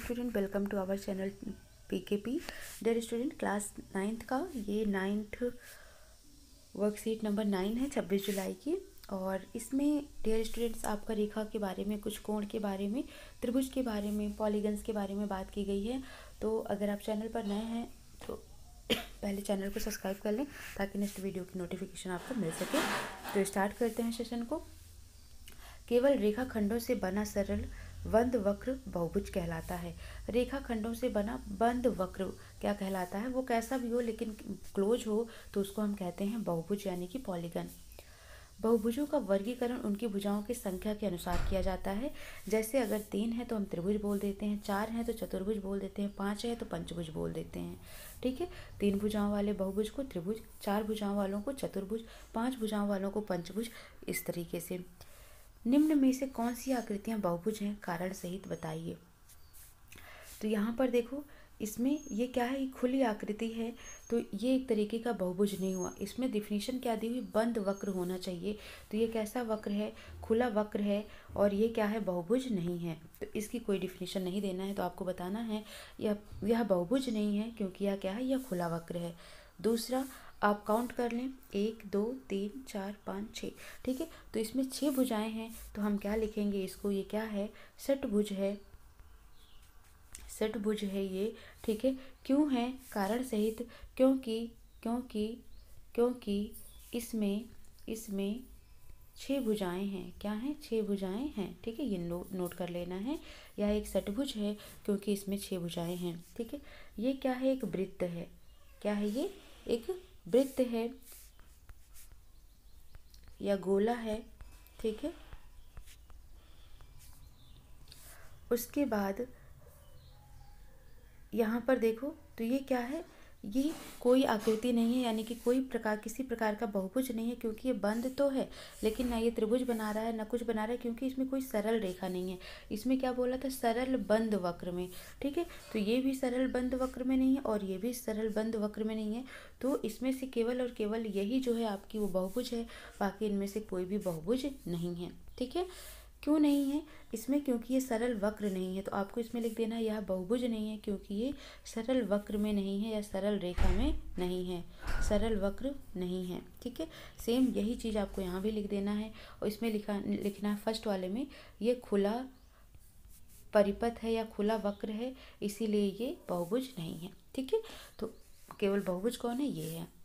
Student, welcome to our channel PKP. Dear student, class 9th का ये 9th worksheet number 9 है 26 जुलाई की। और इसमें डियर स्टूडेंट्स आपका रेखा के बारे में, कुछ कोण के बारे में, त्रिभुज के बारे में, पॉलीगन्स के बारे में बात की गई है। तो अगर आप चैनल पर नए हैं तो पहले चैनल को सब्सक्राइब कर लें ताकि नेक्स्ट वीडियो की नोटिफिकेशन आपको मिल सके। तो स्टार्ट करते हैं सेशन को। केवल रेखाखंडों से बना सरल बंद वक्र बहुभुज कहलाता है। रेखाखंडों से बना बंद वक्र क्या कहलाता है? वो कैसा भी हो लेकिन क्लोज हो तो उसको हम कहते हैं बहुभुज यानी कि पॉलीगन। बहुभुजों का वर्गीकरण उनकी भुजाओं की संख्या के अनुसार किया जाता है। जैसे अगर 3 है तो हम त्रिभुज बोल देते हैं, 4 है तो चतुर्भुज बोल देते हैं, 5 है तो पंचभुज बोल देते हैं। ठीक है, 3 भुजाओं वाले बहुभुज को त्रिभुज, 4 भुजाओं वालों को चतुर्भुज, 5 भुजाओं वालों को पंचभुज, इस तरीके से। निम्न में से कौन सी आकृतियां बहुभुज हैं? कारण सहित बताइए। तो यहाँ पर देखो, इसमें ये क्या है? ये खुली आकृति है तो ये एक तरीके का बहुभुज नहीं हुआ। इसमें डिफिनीशन क्या दी हुई? बंद वक्र होना चाहिए। तो ये कैसा वक्र है? खुला वक्र है। और ये क्या है? बहुभुज नहीं है। तो इसकी कोई डिफिनीशन नहीं देना है, तो आपको बताना है यह बहुभुज नहीं है क्योंकि यह क्या है? यह खुला वक्र है। दूसरा, आप काउंट कर लें, 1 2 3 4 5 6। ठीक है, तो इसमें 6 भुजाएं हैं तो हम क्या लिखेंगे इसको? ये क्या है? षटभुज है, षटभुज है ये। ठीक है, क्यों है? कारण सहित। क्योंकि क्योंकि क्योंकि इसमें 6 भुजाएं हैं। क्या हैं? 6 भुजाएं हैं। ठीक है, ये नोट कर लेना है। यह एक षटभुज है क्योंकि इसमें 6 भुजाएं हैं। ठीक है, ये क्या है? एक वृत्त है। क्या है ये? एक वृत्त है या गोला है। ठीक है, उसके बाद यहाँ पर देखो तो ये क्या है? ये कोई आकृति नहीं है, यानी कि किसी प्रकार का बहुभुज नहीं है क्योंकि ये बंद तो है लेकिन ना ये त्रिभुज बना रहा है ना कुछ बना रहा है क्योंकि इसमें कोई सरल रेखा नहीं है। इसमें क्या बोला था? सरल बंद वक्र में। ठीक है, तो ये भी सरल बंद वक्र में नहीं है और ये भी सरल बंद वक्र में नहीं है। तो इसमें से केवल और केवल यही जो है आपकी वो बहुभुज है, बाकी इनमें से कोई भी बहुभुज नहीं है। ठीक है, क्यों नहीं है इसमें? क्योंकि ये सरल वक्र नहीं है। तो आपको इसमें लिख देना है यह बहुभुज नहीं है क्योंकि ये सरल वक्र में नहीं है या सरल रेखा में नहीं है, सरल वक्र नहीं है। ठीक है, सेम यही चीज़ आपको यहाँ भी लिख देना है। और इसमें लिखना है फर्स्ट वाले में, ये खुला परिपथ है या खुला वक्र है, इसीलिए ये बहुभुज नहीं है। ठीक है, तो केवल बहुभुज कौन है? ये है।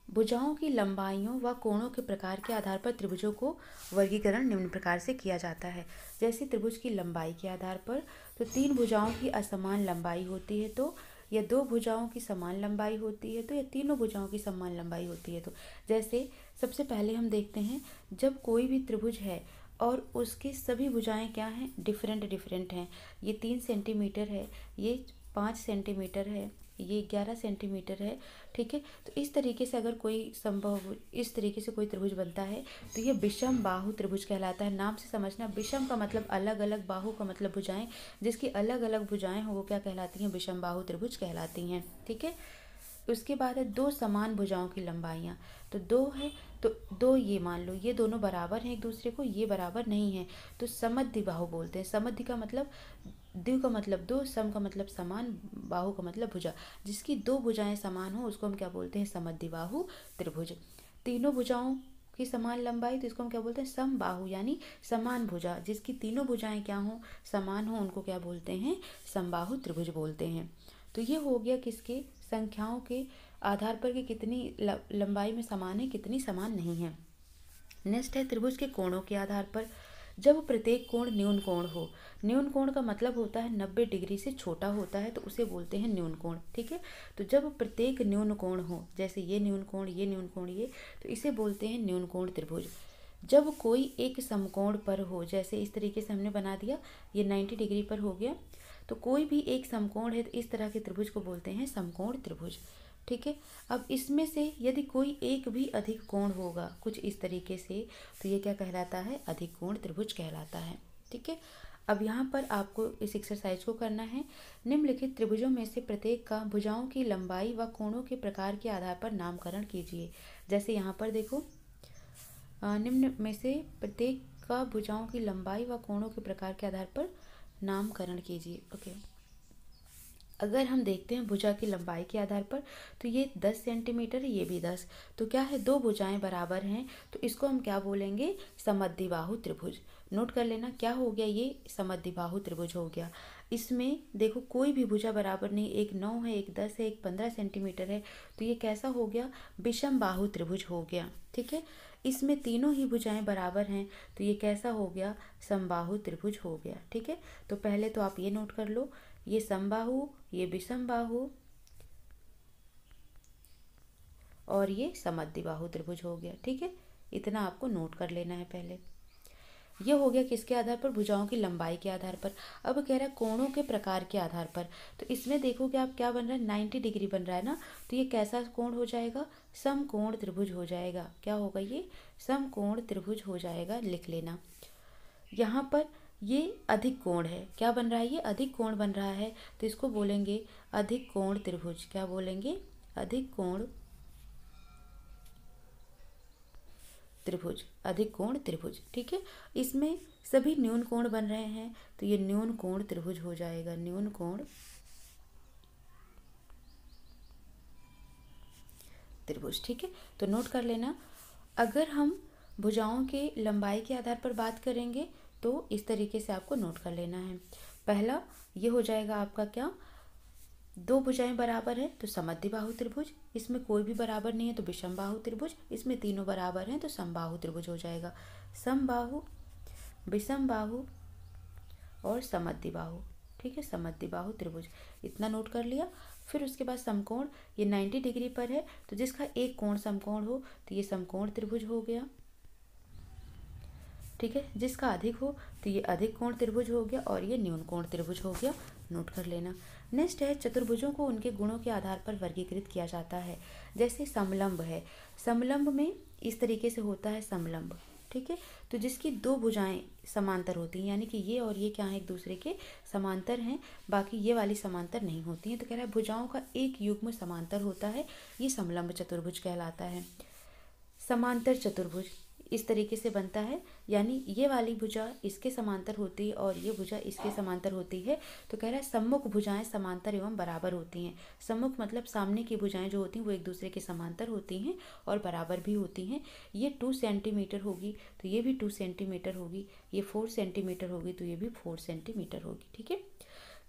भुजाओं की लंबाइयों व कोणों के प्रकार के आधार पर त्रिभुजों को वर्गीकरण निम्न प्रकार से किया जाता है। जैसे त्रिभुज की लंबाई के आधार पर, तो 3 भुजाओं की असमान लंबाई होती है तो, या 2 भुजाओं की समान लंबाई होती है तो, या तीनों भुजाओं की समान लंबाई होती है तो। जैसे सबसे पहले हम देखते हैं, जब कोई भी त्रिभुज है और उसकी सभी भुजाएं क्या हैं? डिफरेंट हैं। ये 3 सेंटीमीटर है, ये 5 सेंटीमीटर है, ये 11 सेंटीमीटर है। ठीक है, तो इस तरीके से अगर कोई इस तरीके से कोई त्रिभुज बनता है तो ये विषम बाहु त्रिभुज कहलाता है। नाम से समझना, विषम का मतलब अलग अलग, बाहु का मतलब भुजाएं। जिसकी अलग अलग भुजाएं हो वो क्या कहलाती हैं? विषम बाहु त्रिभुज कहलाती हैं। ठीक है, उसके बाद है 2 समान भुजाओं की लंबाइयाँ। तो 2 है तो 2, ये मान लो ये दोनों बराबर हैं एक दूसरे को, ये बराबर नहीं है तो समद्विबाहु बोलते हैं। समद्वि का मतलब, द्वि का मतलब 2, सम का मतलब समान, बाहु का मतलब भुजा। जिसकी 2 भुजाएं समान हो उसको हम क्या बोलते हैं? समद्विबाहु त्रिभुज। तीनों भुजाओं की समान लंबाई तो इसको हम क्या बोलते हैं? समबाहु यानी समान भुजा। जिसकी तीनों भुजाएं क्या हो? समान हो, उनको क्या बोलते हैं? समबाहु त्रिभुज बोलते हैं। तो ये हो गया किसके? संख्याओं के आधार पर कि कितनी लंबाई में समान है, कितनी समान नहीं है। नेक्स्ट है त्रिभुज के कोणों के आधार पर। जब प्रत्येक कोण न्यून कोण हो, न्यून कोण का मतलब होता है 90 डिग्री से छोटा होता है तो उसे बोलते हैं न्यून कोण। ठीक है, तो जब प्रत्येक न्यून कोण हो, जैसे ये न्यून कोण, ये न्यून कोण, ये, तो इसे बोलते हैं न्यून कोण त्रिभुज। जब कोई एक समकोण पर हो, जैसे इस तरीके से हमने बना दिया, ये 90 डिग्री पर हो गया, तो कोई भी एक समकोण है तो इस तरह के त्रिभुज को बोलते हैं समकोण त्रिभुज। ठीक है, अब इसमें से यदि कोई एक भी अधिक कोण होगा कुछ इस तरीके से, तो ये क्या कहलाता है? अधिक कोण त्रिभुज कहलाता है। ठीक है, अब यहाँ पर आपको इस एक्सरसाइज को करना है। निम्नलिखित त्रिभुजों में से प्रत्येक का भुजाओं की लंबाई व कोणों के प्रकार के आधार पर नामकरण कीजिए। जैसे यहाँ पर देखो, निम्न में से प्रत्येक का भुजाओं की लंबाई व कोणों के प्रकार के आधार पर नामकरण कीजिए। ओके, अगर हम देखते हैं भुजा की लंबाई के आधार पर, तो ये 10 सेंटीमीटर है, ये भी 10, तो क्या है, दो भुजाएं बराबर हैं, तो इसको हम क्या बोलेंगे, समद्विबाहु त्रिभुज। नोट कर लेना क्या हो गया, ये समद्विबाहु त्रिभुज हो गया। इसमें देखो कोई भी भुजा बराबर नहीं, एक 9 है, एक 10 है, एक 15 सेंटीमीटर है, तो ये कैसा हो गया, विषम बाहु त्रिभुज हो गया। ठीक है, इसमें तीनों ही भुजाएं बराबर हैं, तो ये कैसा हो गया, समबाहु त्रिभुज हो गया। ठीक है, तो पहले तो आप ये नोट कर लो, ये समबाहु, ये विषम बाहु और ये समद्विबाहु त्रिभुज हो गया। ठीक है, इतना आपको नोट कर लेना है पहले। ये हो गया किसके आधार पर, भुजाओं की लंबाई के आधार पर। अब कह रहा है कोणों के प्रकार के आधार पर, तो इसमें देखो कि आप क्या बन रहा है, 90 डिग्री बन रहा है ना, तो ये कैसा कोण हो जाएगा, समकोण त्रिभुज हो जाएगा। क्या होगा, ये समकोण त्रिभुज हो जाएगा, लिख लेना। यहाँ पर ये अधिक कोण है, क्या बन रहा है, ये अधिक कोण बन रहा है, तो इसको बोलेंगे अधिक कोण त्रिभुज। क्या बोलेंगे, अधिक कोण त्रिभुज, अधिक कोण त्रिभुज। ठीक है, इसमें सभी न्यून कोण बन रहे हैं, तो ये न्यून कोण त्रिभुज हो जाएगा, न्यून कोण त्रिभुज। ठीक है, तो नोट कर लेना। अगर हम भुजाओं के लंबाई के आधार पर बात करेंगे, तो इस तरीके से आपको नोट कर लेना है। पहला ये हो जाएगा आपका क्या, दो भुजाएं बराबर है तो समद्विबाहु त्रिभुज, इसमें कोई भी बराबर नहीं है तो विषम बाहु त्रिभुज, इसमें तीनों बराबर हैं तो समबाहु त्रिभुज हो जाएगा। समबाहु, विषम बाहु और समद्विबाहु। ठीक है, समद्विबाहु त्रिभुज, इतना नोट कर लिया। फिर उसके बाद समकोण, ये 90 डिग्री पर है, तो जिसका एक कोण समकोण हो तो ये समकोण त्रिभुज हो गया। ठीक है, जिसका अधिक हो तो ये अधिक कोण त्रिभुज हो गया और ये न्यून कोण त्रिभुज हो गया, नोट कर लेना। नेक्स्ट है, चतुर्भुजों को उनके गुणों के आधार पर वर्गीकृत किया जाता है। जैसे समलंब है, समलंब में इस तरीके से होता है समलंब। ठीक है, तो जिसकी दो भुजाएं समांतर होती हैं, यानी कि ये और ये क्या है, एक दूसरे के समांतर हैं, बाकी ये वाली समांतर नहीं होती हैं, तो कह रहा है भुजाओं का एक युग्म समांतर होता है, ये समलंब चतुर्भुज कहलाता है। समांतर चतुर्भुज इस तरीके से बनता है, यानी ये वाली भुजा इसके समांतर होती है और ये भुजा इसके समांतर होती है, तो कह रहा है सम्मुख भुजाएं समांतर एवं बराबर होती हैं। सम्मुख मतलब सामने की भुजाएं जो होती हैं वो एक दूसरे के समांतर होती हैं और बराबर भी होती हैं। ये 2 सेंटीमीटर होगी तो ये भी 2 सेंटीमीटर होगी, ये 4 सेंटीमीटर होगी तो ये भी 4 सेंटीमीटर होगी। ठीक है,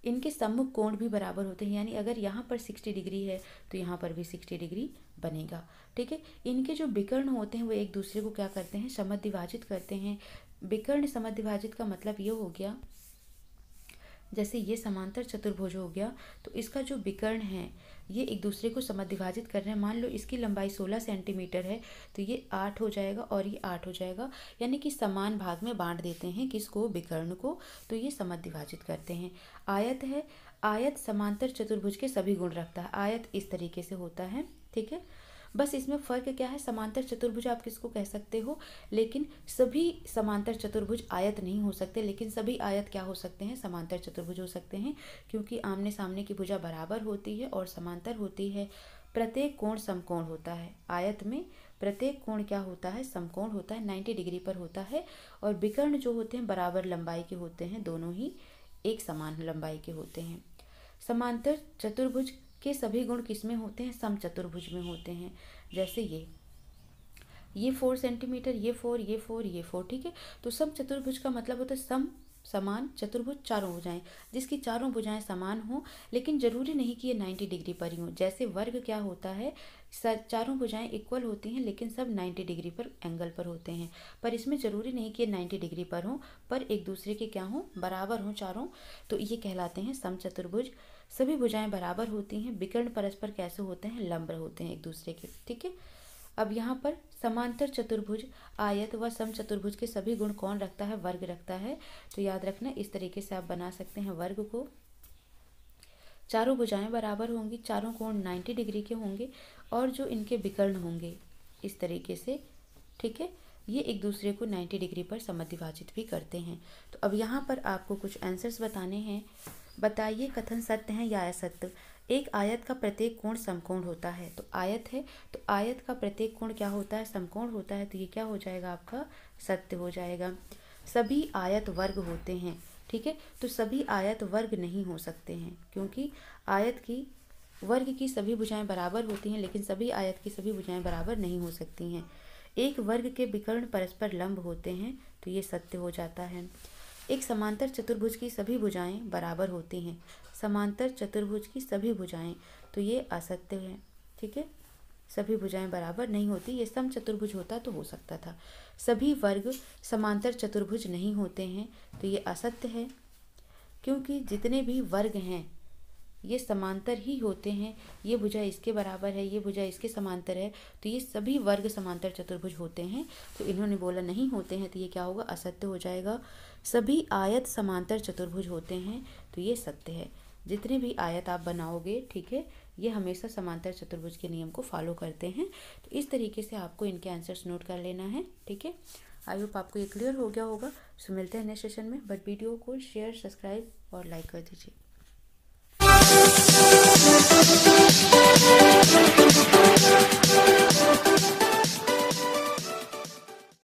इनके सम्मुख कोण भी बराबर होते हैं, यानी अगर यहाँ पर 60 डिग्री है तो यहाँ पर भी 60 डिग्री बनेगा। ठीक है, इनके जो विकर्ण होते हैं वो एक दूसरे को क्या करते हैं, समद्विभाजित करते हैं। विकर्ण समद्विभाजित का मतलब ये हो गया, जैसे ये समांतर चतुर्भुज हो गया तो इसका जो विकर्ण है ये एक दूसरे को समद्विभाजित कर रहे हैं। मान लो इसकी लंबाई 16 सेंटीमीटर है तो ये 8 हो जाएगा और ये 8 हो जाएगा, यानी कि समान भाग में बांट देते हैं किसको, विकर्ण को, तो ये समद्विभाजित करते हैं। आयत है, आयत समांतर चतुर्भुज के सभी गुण रखता है, आयत इस तरीके से होता है। ठीक है, बस इसमें फ़र्क क्या है, समांतर चतुर्भुज आप किसको कह सकते हो, लेकिन सभी समांतर चतुर्भुज आयत नहीं हो सकते, लेकिन सभी आयत क्या हो सकते हैं, समांतर चतुर्भुज हो सकते हैं, क्योंकि आमने सामने की भुजा बराबर होती है और समांतर होती है। प्रत्येक कोण समकोण होता है, आयत में प्रत्येक कोण क्या होता है, समकोण होता है, 90 डिग्री पर होता है, और विकर्ण जो होते हैं बराबर लंबाई के होते हैं, दोनों ही एक समान लंबाई के होते हैं। समांतर चतुर्भुज के सभी गुण किसमें होते हैं, समचतुर्भुज में होते हैं। जैसे ये 4 सेंटीमीटर, ये 4, ये 4, ये 4। ठीक है, तो समचतुर्भुज का मतलब होता है सम, समान, चतुर्भुज चारों भुजाएं, जिसकी चारों भुजाएं समान हो, लेकिन जरूरी नहीं कि ये 90 डिग्री पर ही हो। जैसे वर्ग क्या होता है, चारों भुजाएं इक्वल होती हैं लेकिन सब 90 डिग्री पर एंगल पर होते हैं, पर इसमें जरूरी नहीं कि ये 90 डिग्री पर हो, पर एक दूसरे के क्या हो, बराबर हो चारों, तो ये कहलाते हैं समचतुर्भुज। सभी भुजाएं बराबर होती हैं, विकर्ण परस्पर कैसे होते हैं, लंब होते हैं एक दूसरे के। ठीक है, अब यहाँ पर समांतर चतुर्भुज, आयत व समचतुर्भुज के सभी गुण कौन रखता है, वर्ग रखता है। तो याद रखना, इस तरीके से आप बना सकते हैं वर्ग को। चारों भुजाएं बराबर होंगी, चारों कोण 90 डिग्री के होंगे, और जो इनके विकर्ण होंगे इस तरीके से, ठीक है, ये एक दूसरे को 90 डिग्री पर समद्विभाजित भी करते हैं। तो अब यहाँ पर आपको कुछ आंसर्स बताने हैं। बताइए कथन सत्य है या असत्य। एक आयत का प्रत्येक कोण समकोण होता है, तो आयत है तो आयत का प्रत्येक कोण क्या होता है, समकोण होता है, तो ये क्या हो जाएगा आपका, सत्य हो जाएगा। सभी आयत वर्ग होते हैं, ठीक है। तो सभी आयत वर्ग नहीं हो सकते हैं, क्योंकि आयत की वर्ग की सभी भुजाएं बराबर होती हैं, लेकिन सभी आयत की सभी भुजाएं बराबर नहीं हो सकती हैं। एक वर्ग के विकर्ण परस्पर लंब होते हैं, तो ये सत्य हो जाता है। एक समांतर चतुर्भुज की सभी भुजाएं बराबर होती हैं, समांतर चतुर्भुज की सभी भुजाएं, तो ये असत्य है। ठीक है, सभी भुजाएं बराबर नहीं होती, ये सम चतुर्भुज होता तो हो सकता था। सभी वर्ग समांतर चतुर्भुज नहीं होते हैं, तो ये असत्य है, क्योंकि जितने भी वर्ग हैं ये समांतर ही होते हैं। ये भुजा इसके बराबर है, ये भुजा इसके समांतर है, तो ये सभी वर्ग समांतर चतुर्भुज होते हैं। तो इन्होंने बोला नहीं होते हैं, तो ये क्या होगा, असत्य हो जाएगा। सभी आयत समांतर चतुर्भुज होते हैं, तो ये सत्य है। जितने भी आयत आप बनाओगे, ठीक है, ये हमेशा समांतर चतुर्भुज के नियम को फॉलो करते हैं। तो इस तरीके से आपको इनके आंसर्स नोट कर लेना है। ठीक है, आई होप आपको ये क्लियर हो गया होगा। सो मिलते हैं नेक्स्ट सेशन में, बट वीडियो को शेयर, सब्सक्राइब और लाइक कर दीजिए।